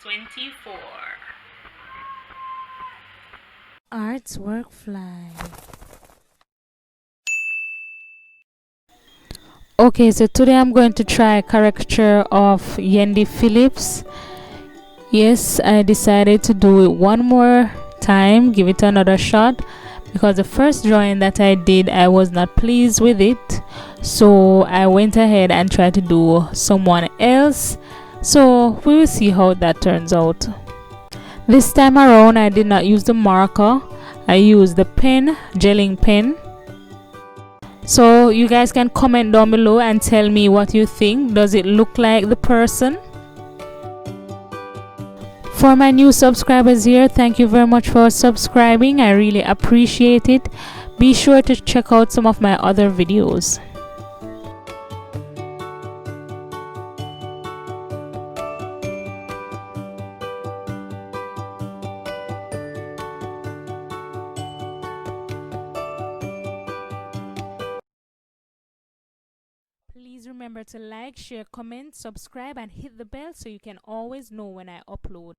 24. Arts Workfly. Okay, so today I'm going to try a caricature of Yendi Phillips. Yes, I decided to do it one more time, give it another shot, because the first drawing that I did, I was not pleased with it. So I went ahead and tried to do someone else. So we will see how that turns out. This time around, I did not use the marker. I used the pen, gelling pen. So you guys can comment down below and tell me what you think. Does it look like the person? For my new subscribers here, thank you very much for subscribing. I really appreciate it. Be sure to check out some of my other videos. Please remember to like, share, comment, subscribe, and hit the bell so you can always know when I upload.